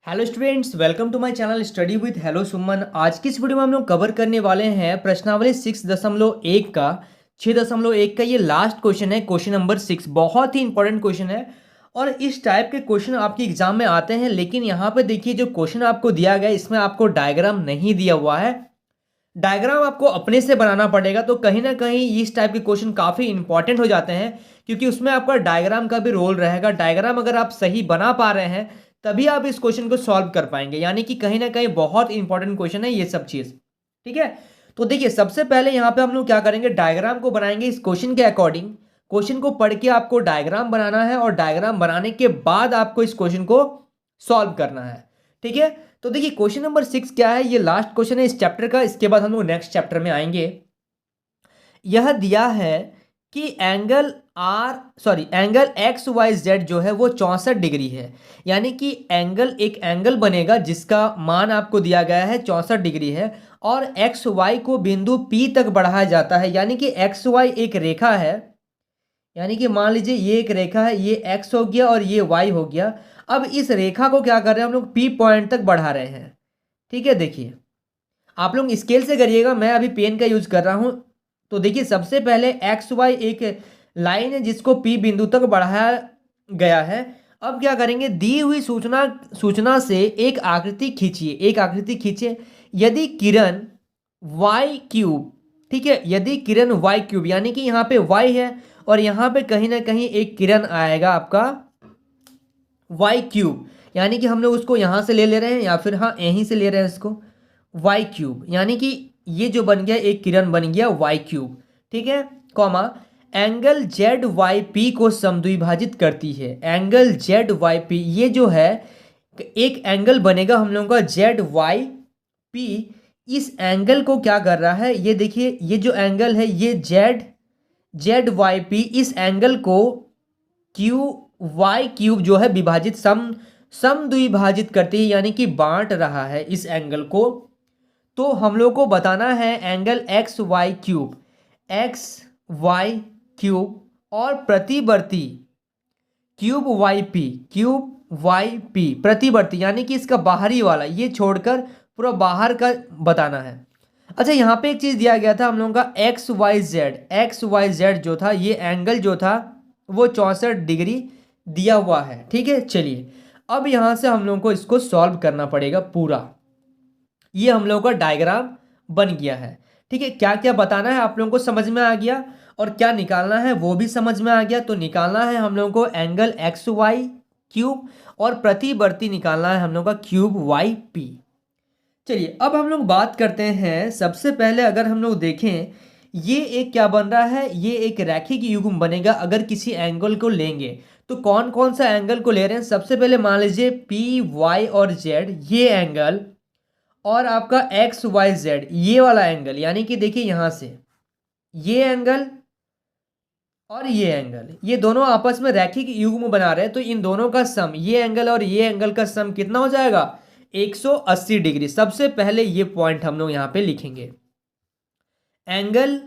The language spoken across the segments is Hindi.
Hello students, welcome to my channel study with hello Suman. आज की इस वीडियो में हम लोग कवर करने वाले हैं प्रश्नावली 6.1 का 6.1 का ये लास्ट क्वेश्चन है, क्वेश्चन नंबर 6। बहुत ही इंपॉर्टेंट क्वेश्चन है और इस टाइप के क्वेश्चन आपके एग्जाम में आते हैं। लेकिन यहाँ पे देखिए, जो क्वेश्चन आपको दिया गया है इसमें आपको डायग्राम नहीं दिया हुआ है। डायग्राम आपको अपने से बनाना पड़ेगा। तो कहीं ना कहीं इस टाइप के क्वेश्चन काफ़ी इंपॉर्टेंट हो जाते हैं, क्योंकि उसमें आपका डायग्राम का भी रोल रहेगा। डायग्राम अगर आप सही बना पा रहे हैं तभी आप इस क्वेश्चन को सॉल्व कर पाएंगे। यानी कि कहीं ना कहीं बहुत इंपॉर्टेंट क्वेश्चन है ये सब चीज़। ठीक है, तो देखिए सबसे पहले यहाँ पे हम लोग क्या करेंगे, डायग्राम को बनाएंगे इस क्वेश्चन के अकॉर्डिंग। क्वेश्चन को पढ़ के आपको डायग्राम बनाना है और डायग्राम बनाने के बाद आपको इस क्वेश्चन को सॉल्व करना है। ठीक है, तो देखिए क्वेश्चन नंबर 6 क्या है, ये लास्ट क्वेश्चन है इस चैप्टर का। इसके बाद हम लोग नेक्स्ट चैप्टर में आएंगे। यह दिया है कि एंगल एक्स वाई जेड जो है वो 64 डिग्री है। यानी कि एक एंगल बनेगा जिसका मान आपको दिया गया है 64 डिग्री है, और एक्स वाई को बिंदु पी तक बढ़ाया जाता है। यानी कि एक्स वाई एक रेखा है। यानी कि मान लीजिए ये एक रेखा है, ये एक्स हो गया और ये वाई हो गया। अब इस रेखा को क्या कर रहे हैं हम लोग, पी पॉइंट तक बढ़ा रहे हैं। ठीक है, देखिए आप लोग स्केल से करिएगा, मैं अभी पेन का यूज कर रहा हूं। तो देखिए सबसे पहले एक्स वाई एक लाइन है जिसको पी बिंदु तक बढ़ाया गया है। अब क्या करेंगे, दी हुई सूचना से एक आकृति खींचिए। यदि किरण वाई क्यूब, ठीक है, यदि किरण वाई क्यूब, यानी कि यहाँ पे वाई है और यहाँ पे कहीं ना कहीं एक किरण आएगा आपका वाई क्यूब। यानी कि हम लोग उसको यहाँ से ले रहे हैं या फिर हाँ यहीं से ले रहे हैं इसको, वाई क्यूब। यानी कि ये जो बन गया एक किरण बन गया वाई क्यूब। ठीक है, comma angle Z Y P को समद्विभाजित करती है। एंगल जेड वाई पी, ये जो है एक एंगल बनेगा हम लोगों का जेड वाई पी। इस एंगल को क्या कर रहा है, ये देखिए ये जो एंगल है ये जेड वाई पी, इस एंगल को क्यू वाई क्यूब जो है विभाजित समद्विभाजित करती है। यानी कि बांट रहा है इस एंगल को। तो हम लोग को बताना है एंगल एक्स वाई क्यूब और प्रतिवर्ती क्यूब वाई पी प्रतिवर्ती, यानी कि इसका बाहरी वाला ये छोड़कर पूरा बाहर का बताना है। अच्छा, यहाँ पे एक चीज़ दिया गया था हम लोगों का एक्स वाई जेड जो था, ये एंगल जो था वो 64 डिग्री दिया हुआ है। ठीक है, चलिए अब यहाँ से हम लोगों को इसको सॉल्व करना पड़ेगा पूरा। ये हम लोगों का डायग्राम बन गया है। ठीक है, क्या क्या बताना है आप लोगों को समझ में आ गया और क्या निकालना है वो भी समझ में आ गया। तो निकालना है हम लोगों को एंगल एक्स वाई क्यूब और प्रतिवर्ती निकालना है हम लोगों का क्यूब वाई पी। चलिए अब हम लोग बात करते हैं। सबसे पहले अगर हम लोग देखें, ये एक क्या बन रहा है, ये एक रैखिक युग्म बनेगा अगर किसी एंगल को लेंगे। तो कौन कौन सा एंगल को ले रहे हैं, सबसे पहले मान लीजिए पी वाई और जेड ये एंगल, और आपका एक्स वाई जेड ये वाला एंगल। यानी कि देखिए यहां से ये एंगल और ये एंगल, ये दोनों आपस में रैखिक युग्म बना रहे हैं। तो इन दोनों का सम, ये एंगल और ये एंगल का सम कितना हो जाएगा, 180 डिग्री। सबसे पहले ये पॉइंट हम लोग यहां पे लिखेंगे, angle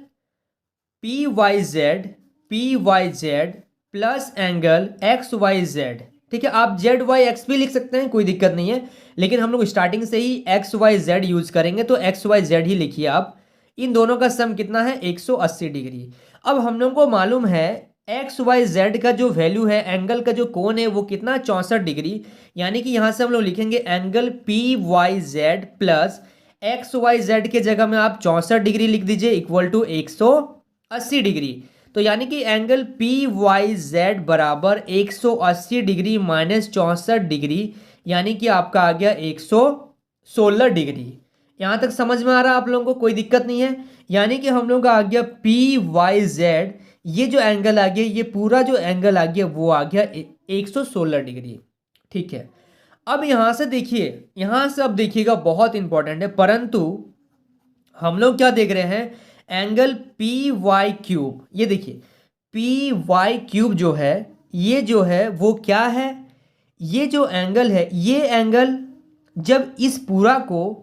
P Y Z plus angle X Y Z. ठीक है, आप जेड वाई एक्स भी लिख सकते हैं, कोई दिक्कत नहीं है, लेकिन हम लोग स्टार्टिंग से ही एक्स वाई जेड यूज करेंगे। तो एक्स वाई जेड ही लिखिए आप। इन दोनों का सम कितना है, 180 डिग्री। अब हम लोग को मालूम है एक्स वाई जेड का जो वैल्यू है, एंगल का जो कोण है वो कितना, 64 डिग्री। यानी कि यहां से हम लोग लिखेंगे angle P Y Z plus X Y Z के जगह में आप 64 डिग्री लिख दीजिए, इक्वल टू 180 डिग्री। तो यानी कि एंगल पी वाई जेड बराबर 180 डिग्री माइनस 64 डिग्री, यानी कि आपका आ गया 116 डिग्री। यहाँ तक समझ में आ रहा है आप लोगों को, कोई दिक्कत नहीं है। यानी कि हम लोगों का आ गया पी वाई जेड, ये जो एंगल आ गया, ये पूरा जो एंगल आ गया वो आ गया 116 डिग्री। ठीक है, अब यहाँ से देखिए, यहाँ से अब देखिएगा बहुत इंपॉर्टेंट है, परंतु हम लोग क्या देख रहे हैं, एंगल पी वाई क्यूब। ये देखिए पी वाई क्यूब जो है, ये जो है वो क्या है, ये जो एंगल है, ये एंगल जब इस पूरा को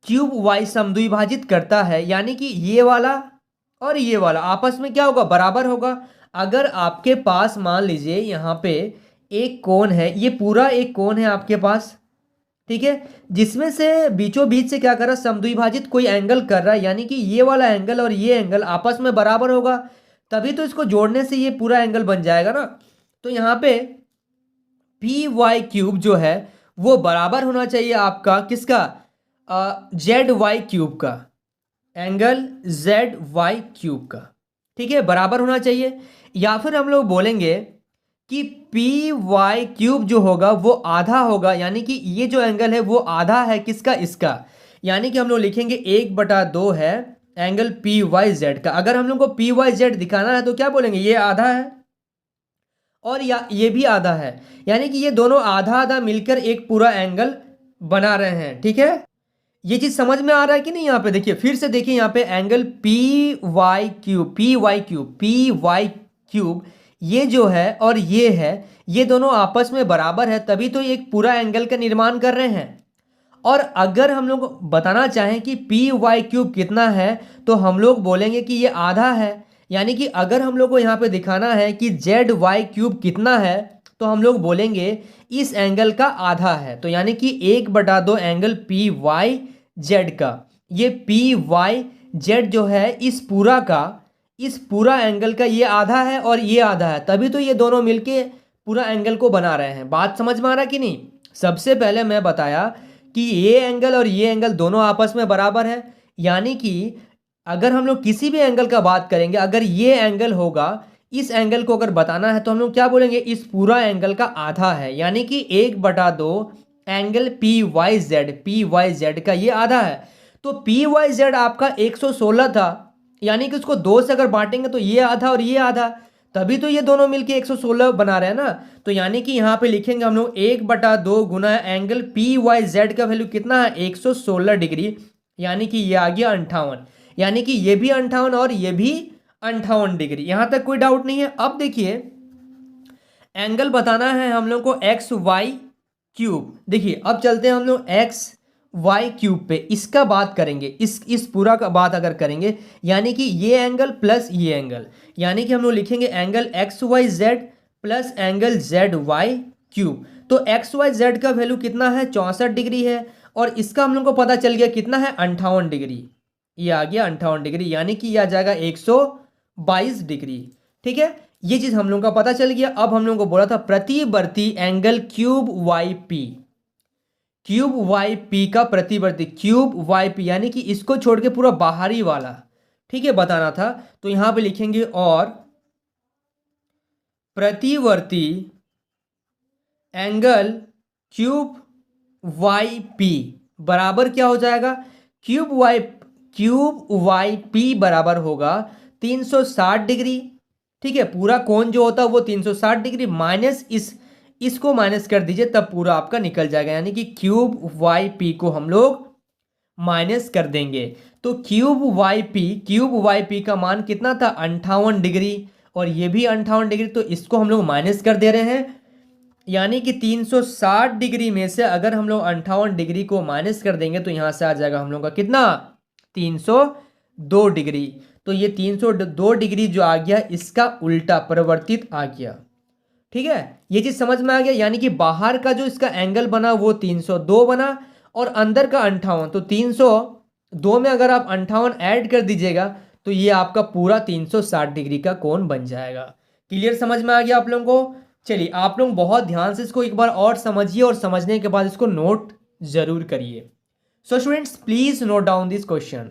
क्यूब वाई समद्विभाजित करता है, यानी कि ये वाला और ये वाला आपस में क्या होगा, बराबर होगा। अगर आपके पास मान लीजिए यहाँ पे एक कोण है, ये पूरा एक कोण है आपके पास, ठीक है, जिसमें से बीचों बीच से क्या कर रहा है, समद्विभाजित कोई एंगल कर रहा है, यानी कि ये वाला एंगल और ये एंगल आपस में बराबर होगा, तभी तो इसको जोड़ने से ये पूरा एंगल बन जाएगा ना। तो यहाँ पे पी वाई क्यूब जो है वो बराबर होना चाहिए आपका किसका, जेड वाई क्यूब का, एंगल जेड वाई क्यूब का, ठीक है, बराबर होना चाहिए। या फिर हम लोग बोलेंगे कि पी वाई क्यूब जो होगा वो आधा होगा, यानी कि ये जो एंगल है वो आधा है किसका, इसका, यानी कि हम लोग लिखेंगे 1/2 है एंगल पी वाई जेड का। अगर हम लोग को पी वाई जेड दिखाना है तो क्या बोलेंगे, ये आधा है और या ये भी आधा है, यानी कि ये दोनों आधा आधा मिलकर एक पूरा एंगल बना रहे हैं, ठीक है। ये चीज समझ में आ रहा है कि नहीं। यहाँ पे देखिए, फिर से देखिए, यहाँ पे angle P Y cube, P Y cube, P Y cube, ये जो है और ये है, ये दोनों आपस में बराबर है, तभी तो एक पूरा एंगल का निर्माण कर रहे हैं। और अगर हम लोग बताना चाहें कि पी वाई क्यूब कितना है, तो हम लोग बोलेंगे कि ये आधा है, यानी कि अगर हम लोग को यहाँ पे दिखाना है कि जेड वाई क्यूब कितना है, तो हम लोग बोलेंगे इस एंगल का आधा है, तो यानी कि 1/2 एंगल पी वाई जेड का, ये पी वाई जेड जो है इस पूरा का, इस पूरा एंगल का ये आधा है और ये आधा है, तभी तो ये दोनों मिलके पूरा एंगल को बना रहे हैं। बात समझ में आ रहा कि नहीं। सबसे पहले मैं बताया कि ये एंगल और ये एंगल दोनों आपस में बराबर है, यानी कि अगर हम लोग किसी भी एंगल का बात करेंगे, अगर ये एंगल होगा, इस एंगल को अगर बताना है तो हम लोग क्या बोलेंगे, इस पूरा एंगल का आधा है, यानी कि 1/2 angle P Y Z, P Y Z का ये आधा है। तो पी वाई जेड आपका 116 था, यानी कि उसको 2 से अगर बांटेंगे तो ये आधा और ये आधा, तभी तो ये दोनों मिलके 116 बना रहे हैं ना। तो यानी कि यहाँ पे लिखेंगे हम लोग 1/2 गुना एंगल पी वाई जेड का वैल्यू कितना है, 116 डिग्री, यानी कि ये आ गया 58, यानी कि ये भी 58 और ये भी 58 डिग्री। यहां तक कोई डाउट नहीं है। अब देखिए, एंगल बताना है हम लोग को एक्स वाई क्यूब। देखिए अब चलते हैं हम लोग एक्स वाई क्यूब पे, इसका बात करेंगे, इस पूरा का बात अगर करेंगे, यानी कि ये एंगल प्लस ये एंगल, यानी कि हम लोग लिखेंगे angle X Y Z plus angle Z Y cube. तो एक्स वाई जेड का वैल्यू कितना है, 64 डिग्री है, और इसका हम लोग को पता चल गया कितना है, 58 डिग्री। ये आ गया 58 डिग्री, यानी कि ये आ जाएगा 122 डिग्री, ठीक है। ये चीज हम लोग का पता चल गया। अब हम लोग को बोला था प्रतिवर्ती angle cube Y P, cube Y P का प्रतिवर्ती, क्यूब वाई पी, यानी कि इसको छोड़ के पूरा बाहरी वाला, ठीक है, बताना था। तो यहां पे लिखेंगे और प्रतिवर्ती एंगल क्यूब वाई पी बराबर क्या हो जाएगा, क्यूब वाई पी बराबर होगा 360 डिग्री, ठीक है। पूरा कोण जो होता है वो 360 डिग्री माइनस इसको माइनस कर दीजिए, तब पूरा आपका निकल जाएगा, यानी कि क्यूब वाई पी को हम लोग माइनस कर देंगे। तो क्यूब वाई पी का मान कितना था, 58 डिग्री, और ये भी 58 डिग्री, तो इसको हम लोग माइनस कर दे रहे हैं, यानी कि 360 डिग्री में से अगर हम लोग 58 डिग्री को माइनस कर देंगे तो यहां से आ जाएगा हम लोग का कितना, 302 डिग्री। तो ये 302 डिग्री जो आ गया, इसका उल्टा परिवर्तित आ गया, ठीक है। ये चीज समझ में आ गया, यानी कि बाहर का जो इसका एंगल बना वो 302 बना और अंदर का 58, तो 302 में अगर आप 58 ऐड कर दीजिएगा तो ये आपका पूरा 360 डिग्री का कोण बन जाएगा। क्लियर, समझ में आ गया आप लोगों को। चलिए आप लोग बहुत ध्यान से इसको एक बार और समझिए, और समझने के बाद इसको नोट जरूर करिए। So students please note down this question.